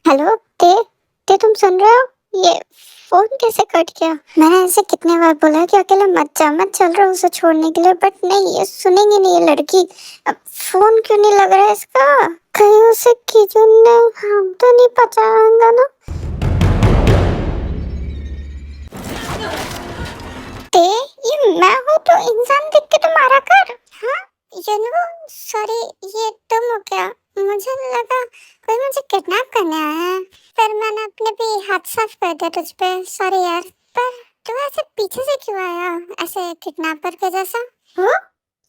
Hello ते ते तुम सुन रहे हो? ये फोन कैसे कट गया? मैंने ऐसे कितने बार बोला कि अकेला मत जा, मैं चल रहा हूँ उसे छोड़ने के लिए, बट नहीं, ये सुनेंगी नहीं ये लड़की। अब फोन क्यों नहीं लग रहा है इसका? कहीं उसे किचन ने हम तो नहीं पचाएगा ना? ते ये मैं हूँ तो इंसान देख के तुम्हारा कर। हाँ जनू, सॉरी, ये तुम हो क्या? मुझे लगा कोई मुझे किडनैप करने आया है, फिर मैंने अपने भी हाथ साफ कर दिया तुझ पे। सॉरी यार, पर तू ऐसे पीछे से क्यों आया, ऐसे किडनैपर के जैसा? हो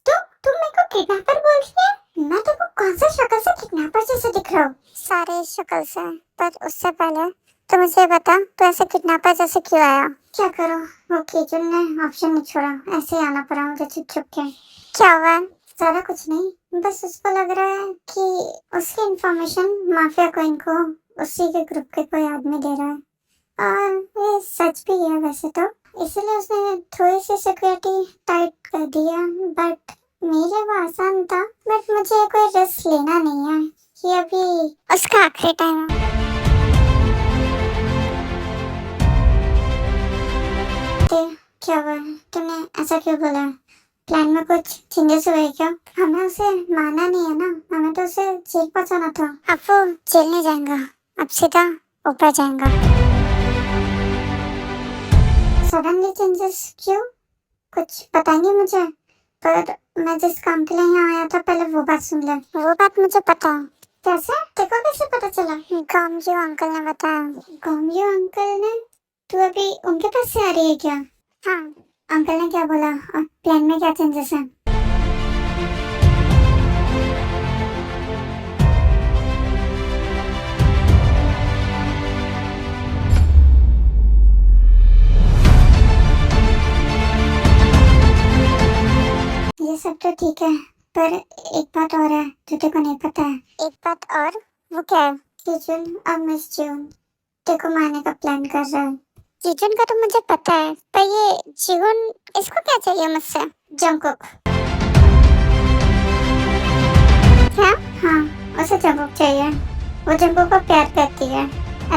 तुम मेरे को किडनैपर बोल रही है? मैं तुमको कौन सा शक्ल से किडनैपर जैसे दिख रहा हूँ? सारे शक्ल से, पर उससे पहले तो मुझे बता, तू ऐसे किडनैपर जैसे क्यों आया? क्या करो, वो किचन ने ऑप्शन नहीं छोड़ा, ऐसे ही आना पड़ा मुझे छुप छुप के। क्या हुआ? ज्यादा कुछ नहीं, बस उसको लग रहा है कि उसकी इंफॉर्मेशन माफिया क्वीन को उसी के ग्रुप के कोई आदमी दे रहा है, और ये सच भी है वैसे तो, इसलिए उसने थोड़ी सी सिक्योरिटी टाइट कर दी है। बट मेरे वो आसान था, बट मुझे कोई रिस्क लेना नहीं है, ये अभी उसका आखिरी टाइम है। क्या हुआ, तुमने ऐसा क्यों बोला? प्लान में कुछ चेंजेस हुए क्या? हमें उसे मारना नहीं है ना, हमें तो उसे जेल पहुंचाना था। अब वो जेल नहीं जाएगा, अब सीधा ऊपर जाएगा। सडनली चेंजेस क्यों? कुछ बताएंगे मुझे? पर मैं जिस काम के लिए यहाँ आया था, पहले वो बात सुन ले। वो बात मुझे पता है। कैसे? देखो कैसे पता चला? गामजू अंकल ने बताया। गामजू अंकल ने? तू अभी उनके पास से आ रही है क्या? हाँ, अंकल ने क्या बोला और प्लान में क्या चेंजेस हैं? ये सब तो ठीक है, पर एक बात और है जो तेरे को नहीं पता है। एक बात और? वो क्या है? जीजून और मिस जून तेरे को मारने का प्लान कर रहा है। जीजून का तो मुझे पता है, पर ये जीवन इसको क्या चाहिए मुझसे? जंगकुक। क्या? हाँ, उसे जंगकुक चाहिए। वो जंगकुक को प्यार करती है,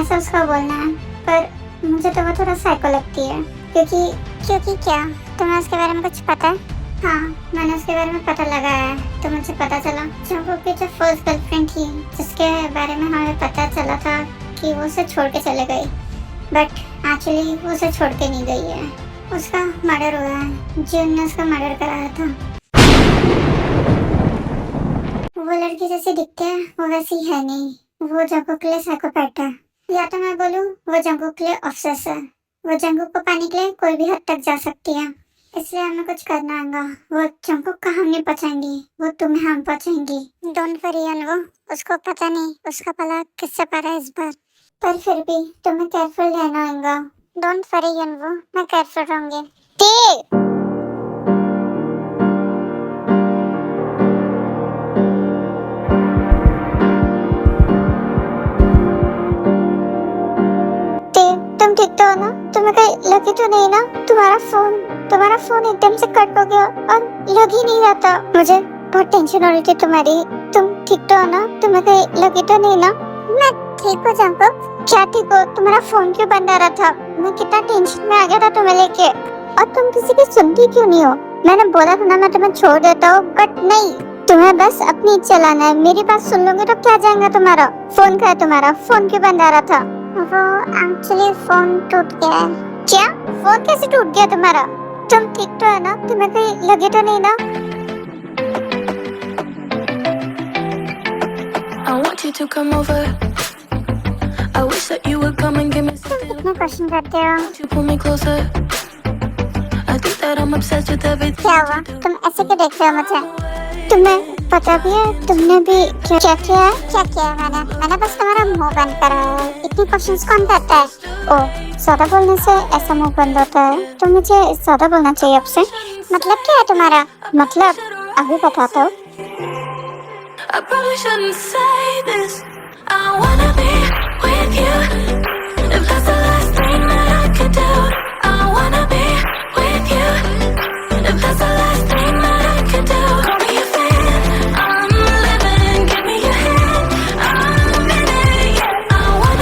ऐसा उसका बोलना है, पर मुझे तो वो थोड़ा साइको लगती है। क्योंकि क्या तुम्हें उसके बारे में कुछ पता है? हाँ, मैंने उसके बारे में पता लगाया है, तो मुझे पता चला जंगकुक की जो फर्स्ट गर्लफ्रेंड थी, जिसके बारे में हमें पता चला था कि वो उसे छोड़ के चले गई, बट एक्चुअली वो उसे छोड़ के नहीं गई है, उसका मर्डर हुआ है। जून ने उसका मर्डर कराया था। वो लड़की जैसी दिखती है वो वैसी है नहीं, वो जंगकुक के लिए साइकोपैथ है, या तो मैं बोलूँ वो जंगकुक के लिए ऑब्सेस है। वो जंगकुक को पाने के लिए कोई भी हद तक जा सकती है, इसलिए हमें कुछ करना होगा। वो जंगकुक का हम नहीं पहुँचाएंगी, वो तुम्हें हम पहुँचाएंगी। डोंट वरी अनवो, उसको पता नहीं उसका भला किससे पड़ा इस बार, पर फिर भी तुम्हें केयरफुल रहना होगा। डोंट वरी अनवो, मैं केयरफुल रहूंगी। तुम ठीक तो हो ना? तुम्हें कहीं लगी तो नहीं ना? तुम्हारा फोन एकदम से कट हो गया और लग ही नहीं रहा था। मुझे बहुत टेंशन हो रही थी तुम्हारी। तुम ठीक तो हो ना? तुम्हें कहीं लगी तो नहीं ना? मैं ठीक हो जंगकुक। क्या ठीक हो? तुम्हारा फोन क्यों बंद आ रहा था? मैं कितना टेंशन में आ गया था तुम्हें लेके, और तुम किसी की सुनती क्यों नहीं हो? मैंने बोला था ना मैं तुम्हें छोड़ देता हूँ, बट नहीं, तुम्हें बस अपनी चलाना है। मेरी बात सुन लोगे तो क्या जाएगा तुम्हारा? फोन का है तुम्हारा, फोन क्यों बंद आ रहा था? वो एक्चुअली फोन टूट गया है। क्या? फोन कैसे टूट गया तुम्हारा? तुम ठीक तो है ना? तुम्हें कहीं लगे तो नहीं ना? I want you to come over. I wish that you would come and give me something. तुम कितने क्वेश्चन करते हो? You pull me closer. I think that I'm obsessed with everything. क्या हुआ? तुम ऐसे क्यों देख रहे हो मुझे? तुम्हें पता भी है तुमने भी क्या किया है? क्या किया है मैंने बस तुम्हारा मुंह बंद कराया है। इतने क्वेश्चंस कौन करता है? ओह, ज्यादा बोलने से ऐसा मुंह बंद होता है, तो मुझे ज्यादा बोलना चाहिए आपसे। मतलब क्या है तुम्हारा मतलब? अभी बताता हूँ। I probably shouldn't say this. I wanna be with you. If that's the last thing that I could do, I wanna be with you. If that's the last thing that I could do, call me a fan. I'm living, give me your hand. I'm in it, yeah. I wanna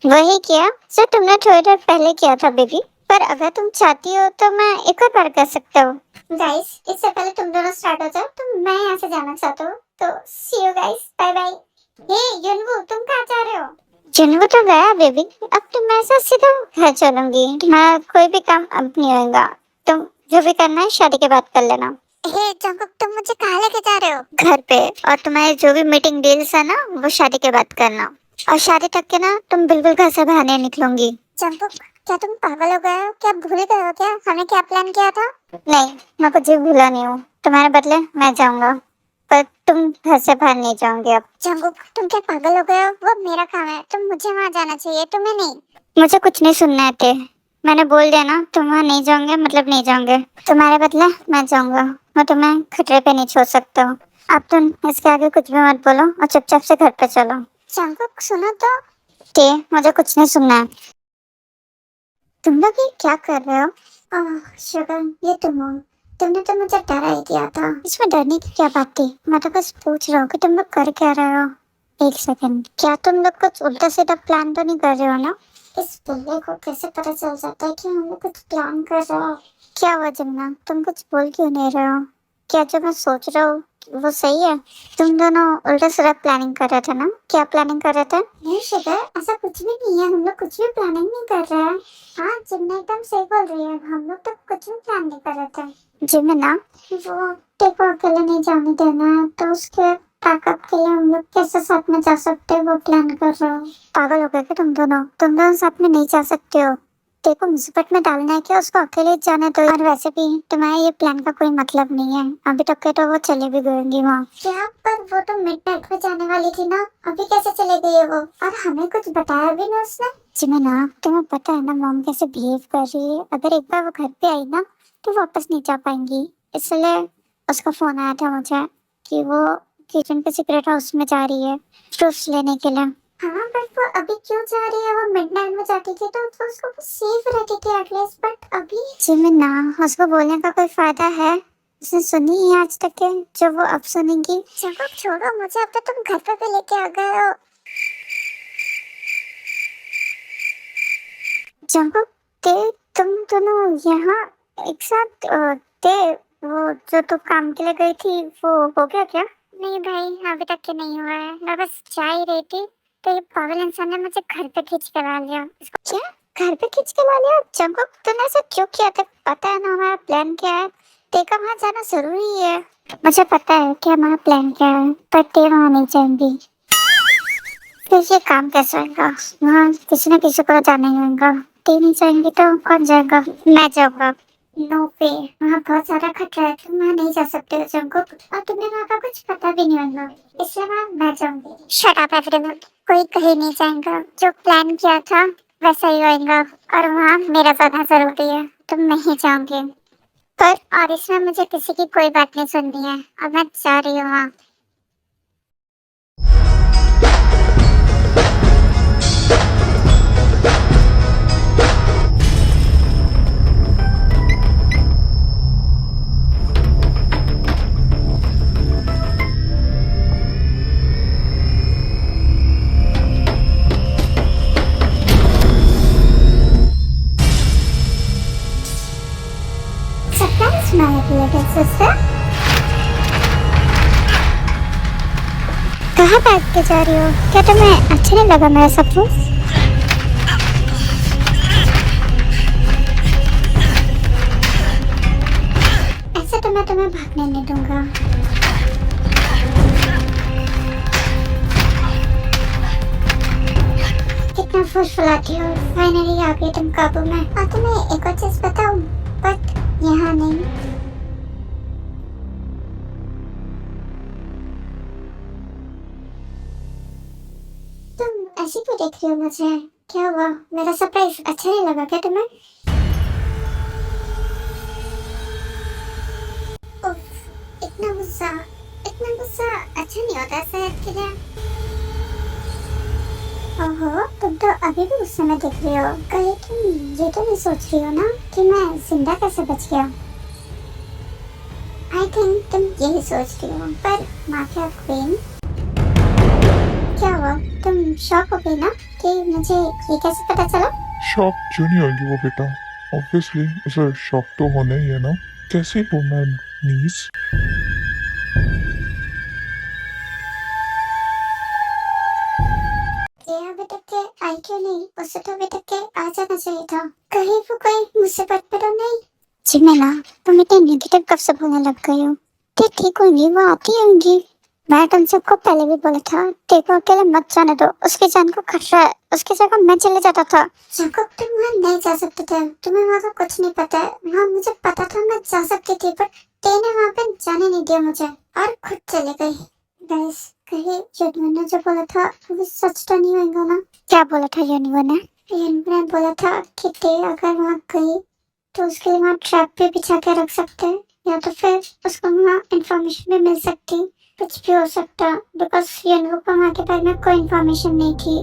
वही किया जो तुमने थोड़ी देर पहले किया था baby. पर अगर तुम चाहती हो तो मैं एक और बार कर सकता हूँ। गाइस, इससे पहले तुम दोनों स्टार्ट हो जाओ तो मैं यहाँ से जाना चाहता हूँ। तो सी यू गाइस, बाय बाय। हे युनवू, तुम कहाँ जा रहे हो? जुनवू तो गया बेबी। अब तो मैं ऐसा सीधा घर चलूंगी। मैं कोई भी काम अब नहीं होगा। तुम जो भी करना है शादी के बाद कर लेना। हे जंगकुक, तुम मुझे कहाँ लेके जा रहे हो? घर पे। और तुम्हारे जो भी मीटिंग डील्स है ना वो शादी के बाद करना। और शादी तक के ना तुम बिल्कुल घर से बाहर नहीं निकलोगी। जंगकुक, क्या तुम पागल हो गए हो? क्या भूल गए हो क्या हमने क्या प्लान किया था? नहीं, मैं कुछ भी भूला नहीं हूँ। तुम्हारे बदले मैं जाऊंगा, पर तुम घर से बाहर नहीं जाओगे अब। जंगकुक, तुम क्या पागल हो गए हो? वो मेरा काम है, तुम मुझे वहाँ जाना चाहिए, तुम्हें नहीं। मुझे कुछ नहीं सुनना है थे। मैंने बोल दिया ना, तुम वहाँ नहीं जाओगे मतलब नहीं जाओगे। तुम्हारे बदले मैं जाऊंगा। मैं तुम्हें खतरे पे नहीं छोड़ सकता हूँ। अब तुम इसके आगे कुछ भी मत बोलो और चुपचाप से घर पे चलो। जंगकुक, सुनो तो। ते, मुझे कुछ नहीं सुनना है। तुम लोग ये क्या कर रहे हो? शुगर, ये तुम हो। तुमने तो मुझे डरा ही दिया था। इसमें डरने की क्या बात थी? मैं तो बस पूछ रहा हूँ कि तुम लोग कर क्या रहे हो। एक सेकंड, क्या तुम लोग कुछ उल्टा सीधा प्लान तो नहीं कर रहे हो ना? इस बुल्ले को कैसे पता चल जाता है कि हम लोग कुछ प्लान कर रहे हो? क्या हुआ जमुना, तुम कुछ बोल क्यों नहीं रहे हो? क्या जो मैं सोच रहा हूँ वो सही है? तुम दोनों उल्टा सीधा प्लानिंग कर रहे थे ना? क्या प्लानिंग कर रहे थे? नहीं शुगर, ऐसा कुछ भी नहीं है। हम लोग कुछ भी प्लानिंग नहीं कर रहे हैं। हाँ, जिम्ना एकदम सही बोल रही है। हम लोग तो कुछ भी प्लान नहीं कर रहे थे। जिम्ना, वो टेको अकेले नहीं जाने देना है, तो उसके बैकअप के लिए हम लोग कैसे साथ में जा सकते हैं वो प्लान कर रहे हो। पागल हो गए क्या तुम दोनों? तुम दोनों साथ में नहीं जा सकते हो। देखो, मुसीबत में डालना है क्या उसको? अकेले जाने दो। और वैसे भी तुम्हारे ये प्लान का कोई मतलब नहीं है। अभी तक के तो वो चले भी गएंगी वहाँ। क्या? पर वो तो मिडनाइट में जाने वाली थी ना, अभी कैसे चले गई है वो? और हमें कुछ बताया भी नहीं उसने। जिमिना, तुम्हें पता है ना मॉम कैसे बिहेव कर रही है। अगर एक बार वो घर पे आई ना तो वापस नहीं जा पाएंगी। इसलिए उसका फोन आया था मुझे कि वो किचन के सीक्रेट हाउस में जा रही है प्रूफ्स लेने के लिए। हाँ, बट वो अभी क्यों जा रही है? वो मिडनाइट में जाती थी तो उसको सेफ रहती थी एटलीस्ट। बट अभी जिमिना, उसको बोलने का कोई फायदा है? उसने सुनी ही आज तक है जो वो अब सुनेंगी। चलो छोड़ो मुझे, अब तो तुम घर पे भी लेके आ गए हो। जंगकुक, ते, तुम दोनों यहाँ एक साथ ते, वो जो तुम काम के लिए गई थी वो हो गया क्या? नहीं भाई, अभी तक के नहीं हुआ है। मैं बस जा ही रही थी तो ये पागल इंसान ने मुझे घर पे खींच के ला लिया। क्या? घर पे खींच के ला लिया? जंगकुक, तूने ऐसा क्यों किया था? पता है ना हमारा प्लान क्या है। तेका वहाँ जाना जरूरी है। मुझे पता है कि हमारा प्लान क्या है, पर ते वहाँ नहीं जाएंगी। फिर ये काम कैसे होगा? वहाँ किसी न किसी को जाना ही होगा। ते नहीं जाएंगी तो कौन जाएगा? मैं जाऊंगा। नो वे, वहाँ बहुत सारा खतरा है। तुम वहाँ नहीं जा सकते हो जंगकुक, और तुम्हें वहाँ का कुछ पता भी नहीं होगा, इसलिए वहाँ मैं जाऊंगी। शट अप एवरीवन, कोई कहीं नहीं जाएगा। जो प्लान किया था वैसा ही होएगा, और वहाँ मेरा जाना जरूरी है। तुम नहीं जाओगे। पर और इसमें मुझे किसी की कोई बात नहीं सुननी है, और मैं जा रही हूँ वहाँ। Surprise my little sister. कहाँ बैठ के जा रही हो? क्या तुम्हें अच्छा नहीं लगा मेरा सरप्राइज? ऐसे तो मैं तुम्हें भागने नहीं दूंगा। कितना फुसफुलाती हो, फाइनली आ गई तुम काबू में। और तुम्हें एक और चीज बताऊं, बट यहाँ नहीं। तुम ऐसी क्यों देख रही हो मुझे? क्या हुआ? मेरा सरप्राइज अच्छा नहीं लगा क्या तुम्हें? उफ, इतना गुस्सा अच्छा नहीं होता सेहत के लिए। ओहो, तुम तो अभी भी गुस्से में दिख रही हो। कहीं तुम ये तो नहीं सोच रही हो ना कि मैं जिंदा कैसे बच गया? आई थिंक तुम यही सोच रही हो। पर माफिया क्वीन, क्या हुआ? तुम शॉक हो गई ना कि मुझे ये कैसे पता चला? शॉक क्यों नहीं होगी वो बेटा? ऑब्वियसली उसे शॉक तो होना ही है ना। कैसे हो मैम नीस? ये अभी तक के आई क्यों नहीं? उसे तो अभी तक के आ जाना चाहिए था। कहीं वो कोई मुसीबत में तो नहीं? जी मैं ना, तुम इतने नेगेटिव कब से बोलने लग गई हो? ठीक होंगी, वो आती होंगी। मैं तुम सबको पहले भी बोला था, देखो अकेले मत जाने दो, उसकी जान को खतरा है। उसकी जगह मैं चले जाता था। जाकब तुम वहाँ नहीं जा सकते थे, तुम्हें वहाँ का कुछ नहीं पता है। हाँ मुझे पता था मैं जा सकती थी, पर तेने वहाँ पे जाने नहीं दिया मुझे और खुद चले गई। गाइस, कहीं यूनिवर्स ने जो बोला था वो सच तो नहीं होगा ना? क्या बोला था यूनिवर्स ने? यूनिवर्स ने बोला था कि ते अगर वहाँ गई तो उसके लिए वहाँ ट्रैप भी बिछा के रख सकते हैं, या तो फिर उसको वहाँ इंफॉर्मेशन भी मिल सकती, कुछ भी हो सकता, बिकॉज यूनिवर्स को वहाँ के बारे में कोई इंफॉर्मेशन नहीं थी।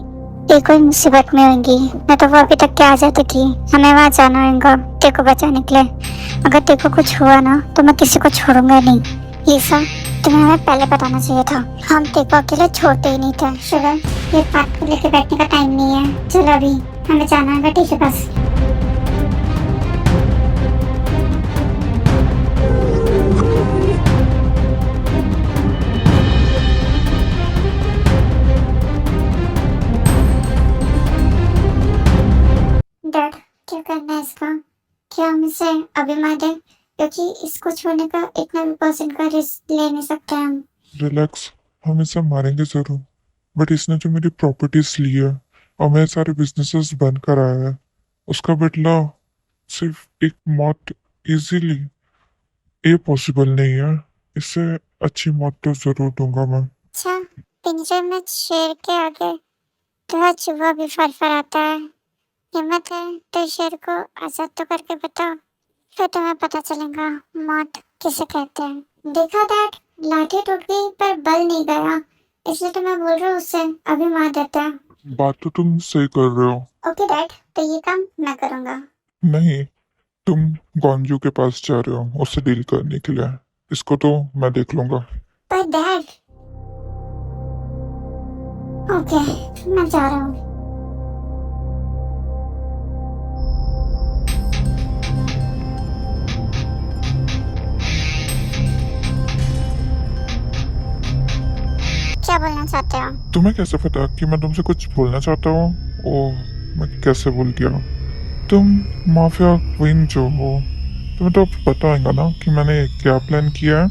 ये कोई मुसीबत में होंगी, मैं तो वो अभी तक के आ जाती थी। हमें वहाँ जाना होगा तेरे को बचाने के लिए। अगर तेरे को कुछ हुआ ना तो मैं किसी को छोड़ूंगा नहीं। लिसा, तुम्हें हमें पहले बताना चाहिए था। हम तेरे को अकेले छोड़ते ही नहीं थे। शुभम, ये बात को लेकर बैठने का टाइम नहीं है। चलो अभी हमें जाना है बेटी के पास। डैड, क्या करना है इसका? क्या हम इसे अभी मार दें? क्योंकि इसको छोड़ने का इतना भी परसेंट का रिस्क ले नहीं सकते हम। रिलैक्स, हम इसे मारेंगे जरूर, बट इसने जो मेरी प्रॉपर्टीज ली है और मेरे सारे बिजनेसेस बंद कराया है, उसका बदला सिर्फ एक मौत इजीली ये पॉसिबल नहीं है। इससे अच्छी मौत तो जरूर दूंगा मैं। अच्छा, पिंजरे में शेर के आगे तो चूहा भी फड़फड़ाता है। हिम्मत है तो शेर को आजाद तो करके बताओ, फिर तुम्हें पता चलेगा मौत किसे कहते हैं। देखा डैड, लाठी टूट गई पर बल नहीं गया, इसलिए तो मैं बोल रहा हूँ उसे अभी मार देते हैं। बात तो तुम सही कर रहे हो। ओके डैड, तो ये काम मैं करूँगा। नहीं, तुम गॉन्जू के पास जा रहे हो उससे डील करने के लिए। इसको तो मैं देख लूंगा। पर डैड, ओके मैं जा रहा हूँ। क्या बोलना चाहते हो? तुम्हें कैसे पता कि मैं तुमसे कुछ बोलना चाहता हूँ? ओह, मैं कैसे बोल दिया। तुम माफिया क्वीन जो हो, तुम्हें तो पता होगा ना कि मैंने क्या प्लान किया है।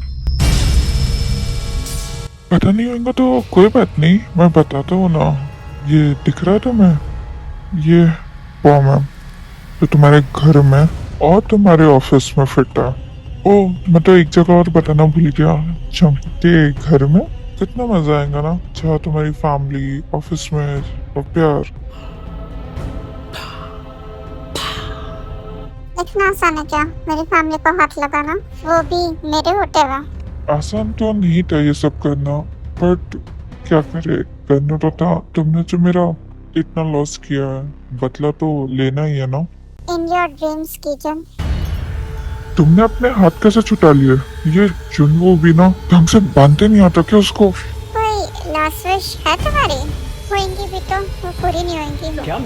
पता नहीं होगा तो कोई बात नहीं, मैं बताता हूँ ना। ये दिख रहा है तुम्हें? ये बॉम्ब है जो तुम्हारे घर में और तुम्हारे ऑफिस में फिट है। ओह, मैं तो एक जगह और बताना भूल गया। चमकते घर में कितना मजा आएगा ना, जहाँ तुम्हारी फैमिली ऑफिस में और प्यार। इतना आसान है क्या मेरी फैमिली को हाथ लगाना, वो भी मेरे होते हुए? आसान तो नहीं था ये सब करना, बट क्या करे, करना तो था। तुमने जो मेरा इतना लॉस किया है, बदला तो लेना ही है ना। In your dreams kitchen. तुमने अपने हाथ कैसे छुटा लिए? ये जुनू भी ना ढंग से बांधते नहीं आता क्या उसको? कोई लास्ट विश है तुम्हारी? होंगी भी तो वो पूरी नहीं होंगी। क्या?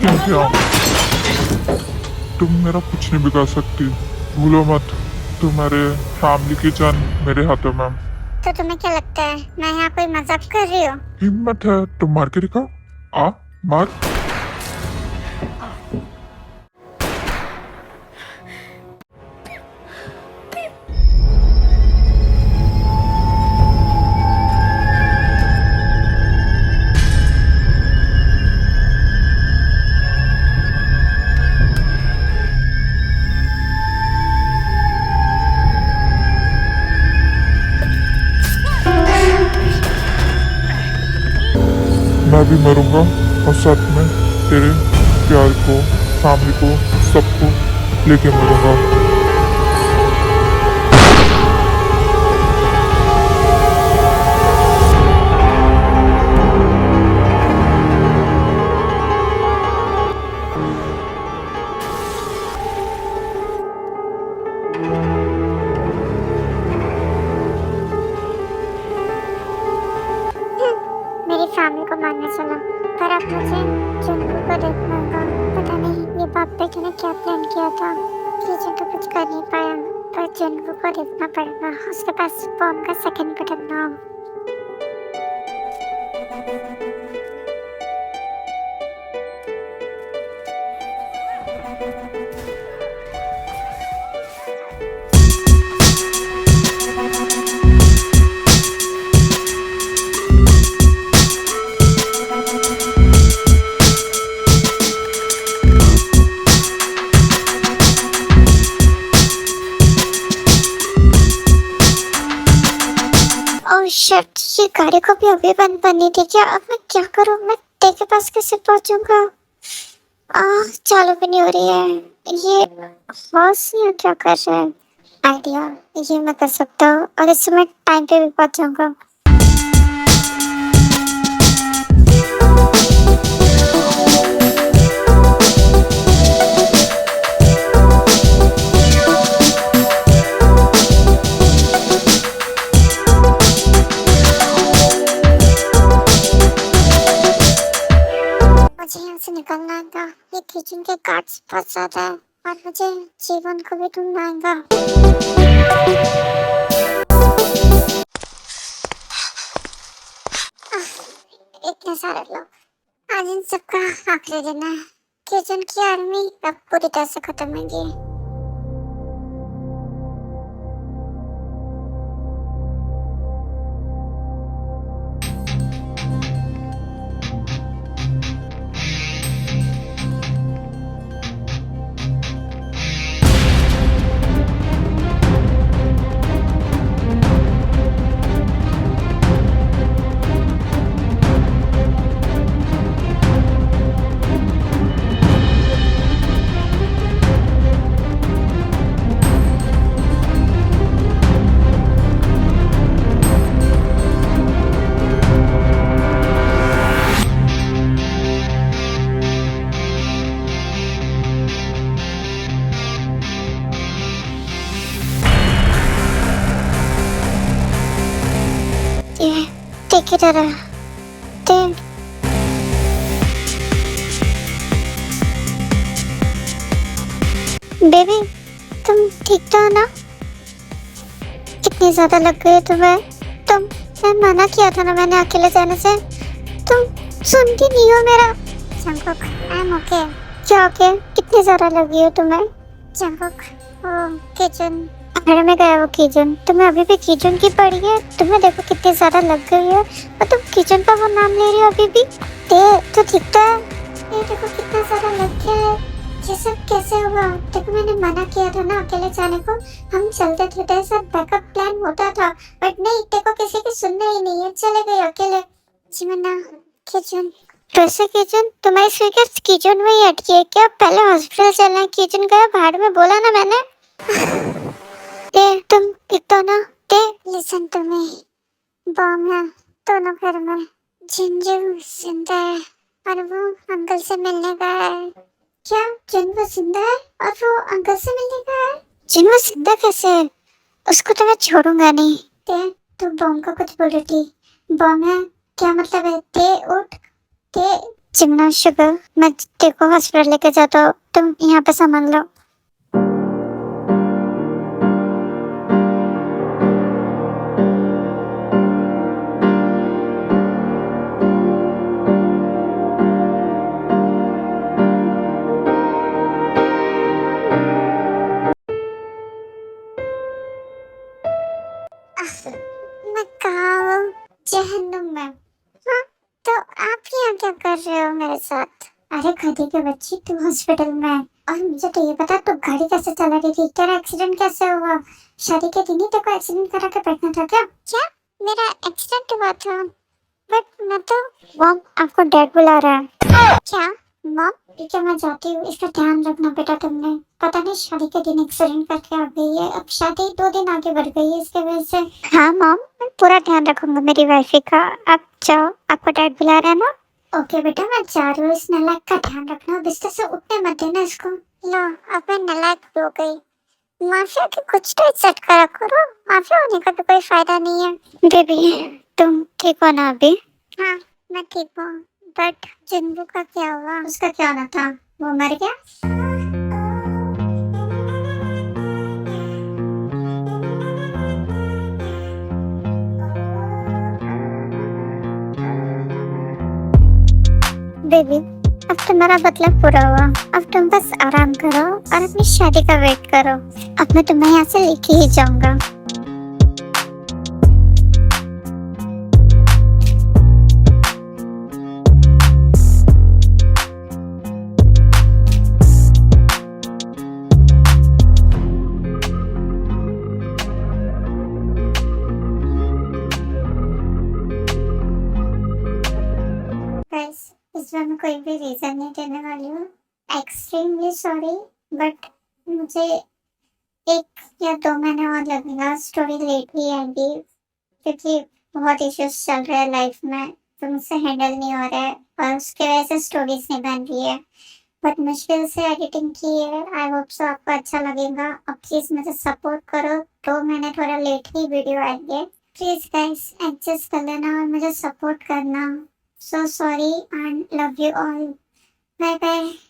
तुम मेरा कुछ नहीं बिगाड़ सकती, भूलो मत। तुम्हारे फैमिली की जान मेरे हाथों में। तो तुम्हें क्या लगता है मैं यहाँ कोई मजाक कर रही हूँ? हिम्मत है तो मार के दिखाओ। आ, मार। मैं भी मरूंगा और साथ में तेरे प्यार को, फैमिली को, सबको लेके मरूंगा। मेरी फैमिली को मारने करने चला। पर अब मुझे जन्नू को देखना होगा। पता नहीं ये बाप बेटे ने क्या प्लान किया था। किचन तो कुछ कर नहीं पाया, पर जन्नू को देखना पड़ेगा। उसके पास बॉम्ब का सेकंड बटन ना हो। ओह शिट, ये गाड़ी को भी अभी बंद करनी थी क्या? अब मैं क्या करूं? मैं ते के पास कैसे पहुंचूंगा? चालू भी नहीं हो रही है। ये बॉस ये क्या कर रहा है? आइडिया, ये मैं कर सकता हूँ और इससे मैं टाइम पे भी पहुंच जाऊंगा। मुझे यहाँ से निकलना होगा। ये किचन के गार्ड्स बहुत ज्यादा है और मुझे जीवन को भी ढूंढना होगा। इतने सारे लोग, आज इन सबका आखिरी दिन है। किचन की आर्मी अब पूरी तरह से खत्म होगी। ये ठीक ही तरह देख। बेबी, तुम ठीक तो हो ना? कितनी ज्यादा लग गई तुम्हें? मैं मना किया था ना मैंने अकेले जाने से। तुम सुनती नहीं हो मेरा। Jungkook, I am okay. क्या ओके? कितनी ज्यादा लगी हो तुम्हें? जंगकुक, वो किचन घर में गया। वो किचन तुम्हें अभी भी किचन की पड़ी है? तुम्हें देखो कितनी ज्यादा लग गई है और तुम किचन का वो नाम ले रही हो अभी भी। तो ठीक तो है। ये देखो कितना ज्यादा लग गया है। ये सब कैसे हुआ? देखो मैंने मना किया था ना अकेले जाने को। हम चलते थे, तेरे साथ बैकअप प्लान होता था, बट नहीं, देखो किसी की सुनना ही नहीं है। चले गए अकेले। जीवना, किचन कैसे? किचन तुम्हारी स्पीकर किचन में ही अटकी है क्या? पहले हॉस्पिटल चलना है, किचन गया भाड़ में, बोला ना मैंने। तुम एक तो ना लिसन टू मी। बॉम्ब है दोनों घर में। जिंजू जिंदा है और वो अंकल से मिलने गया है। क्या जिन्वो जिंदा है और वो अंकल से मिलने गया है? जिन्वो जिंदा कैसे है? उसको तो मैं छोड़ूंगा नहीं। तू बॉम्ब का कुछ बोल रही थी। बॉम्ब है क्या मतलब है? उठ चिमना शुगर, मैं देखो हॉस्पिटल लेके जाता हूँ, तुम यहाँ पे सामान लो। मैं कहाँ हूँ? जहन्नुम में। हाँ, तो आप यहाँ क्या कर रहे हो मेरे साथ? अरे गधी के बच्ची, तू हॉस्पिटल में है और मुझे तो ये बता तू गाड़ी कैसे चला रही थी? तेरा एक्सीडेंट कैसे हुआ? शादी के दिन ही तेरे को एक्सीडेंट करा के बैठना था क्या? मेरा एक्सीडेंट हुआ था, बट मैं तो। मॉम, आपको डैड बुला रहा है। क्या मॉम? ठीक है मैं जाती हूँ, इसका ध्यान रखना बेटा। तुमने पता नहीं शादी के दिन एक्सीडेंट करके आ गई है, अब शादी 2 दिन आगे बढ़ गई है इसके वजह से। हाँ मॉम, मैं पूरा ध्यान रखूंगा मेरी वाइफी का। आप जाओ, आपको डैड बुला रहा है ना? ओके बेटा, मैं जा रही हूँ। इस नालायक का ध्यान रखना, बिस्तर से उठने मत देना इसको। लो, अब मैं नालायक हो गई। माफिया की कुछ तो इज्जत करा करो। माफिया होने का तो कोई फायदा नहीं है। बेबी, तुम ठीक हो ना अभी? हाँ, मैं ठीक हूँ। बट जिन्नू का क्या हुआ? उसका क्या होना था? वो मर गया? बेबी, अब तुम्हारा मतलब पूरा हुआ। अब तुम बस आराम करो और अपनी शादी का वेट करो। अब मैं तुम्हें यहाँ से लेके ही जाऊंगा। गाइस, इस बार मैं कोई भी रीजन नहीं देने वाली हूँ। एक्सट्रीमली सॉरी, बट मुझे 1 या 2 महीने और लगेगा। स्टोरी लेट ही आएगी क्योंकि बहुत इश्यूज चल रहे हैं लाइफ में, तो मुझसे हैंडल नहीं हो रहा है और उसकी वजह से स्टोरीज नहीं बन रही है। बहुत मुश्किल से एडिटिंग की है। आई होप सो आपको अच्छा लगेगा। अब प्लीज मुझे सपोर्ट करो। 2 महीने थोड़ा लेट ही वीडियो आएंगे। प्लीज गाइस एडजस्ट कर लेना और मुझे सपोर्ट करना। So sorry and love you all. Bye bye.